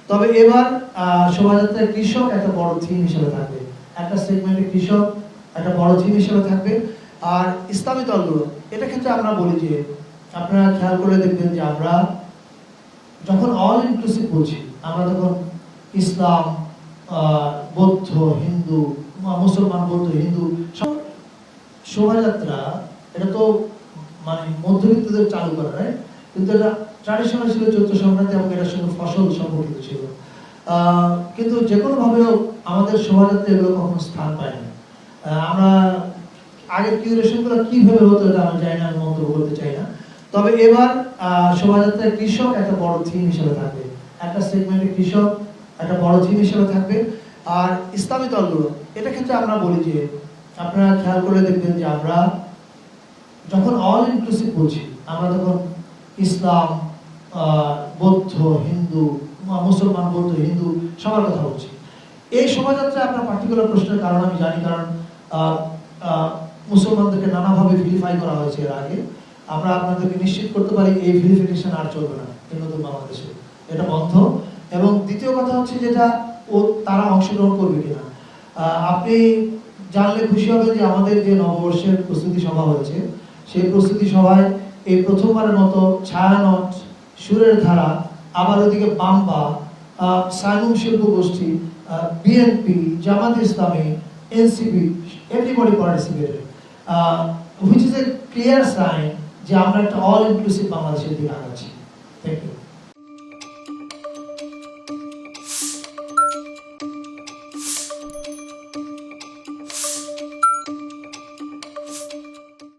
তবে এবার শোভাযাত্রায় কৃষক একটা বড় থিম হিসেবে থাকবে, একটা সেগমেন্টে কৃষক একটা বড় থিম হিসেবে থাকবে। আর ইসলামী দলগুলো এটা ক্ষেত্রে আমরা বলি যে আপনারা খেয়াল করে দেখবেন যে আমরা যখন অল ইনক্লুসিভ বলছি আমরা তখন ইসলাম, বৌদ্ধ, হিন্দু, মুসলমান, বৌদ্ধ, হিন্দু শোভাযাত্রা এটা তো মানে মধ্যবিত্তদের চালু করা, রাইট? কিন্তু এটা ট্র্যাডিশনাল ছিল চৈত্র সংক্রান্তি এবং এটার সঙ্গে ফসল সম্পর্কিত ছিল। কিন্তু যে কোনোভাবে আমাদের শোভাযাত্রা এগুলো কখনো স্থান পায়নি। আমরা আগের কিউরেশনগুলো কিভাবে হতো এটা আমি জানি না, আমি মন্তব্য করতে চাই না। তবে এবার শোভাযাত্রায় কৃষক একটা বড় থিম হিসেবে থাকবে, একটা সেগমেন্টে কৃষক একটা বড় থিম হিসেবে থাকবে। আর ইসলামী দলগুলো এটা ক্ষেত্রে আমরা বলি যে আপনারা খেয়াল করে দেখবেন যে আমরা যখন অল ইনক্লুসিভ বলছি আমরা তখন ইসলাম, বৌদ্ধ, হিন্দু, মুসলমান, বৌদ্ধ, হিন্দু সবার কথা বলছি। এই শোভাযাত্রায় আপনার পার্টিকুলার প্রশ্নের কারণ আমি জানি, কারণ মুসলমানদেরকে নানাভাবে ভিলিফাই করা হয়েছে এর আগে। আমরা আপনাদেরকে নিশ্চিত করতে পারি এই ভিলিফিকেশন আর চলবে না এই নতুন বাংলাদেশে, এটা বন্ধ। এবং দ্বিতীয় কথা হচ্ছে যেটা তারা অংশগ্রহণ করবে কিনা। আপনি জানলে খুশি হবেন যে আমাদের যে নববর্ষের প্রস্তুতি সভা হয়েছে সেই প্রস্তুতি সভায় এই প্রথমবারের মতো ছায়ানট, সুরের ধারা, আবার ওদিকে বাম্বা, সাইমুম শিল্প গোষ্ঠী, BNP, Jamaat Islami, NCP, everybody participated, which is a clear sign যে আমরা একটা অল ইনক্লুসিভ বাংলাদেশের দিকে আগাচ্ছি। Thank you.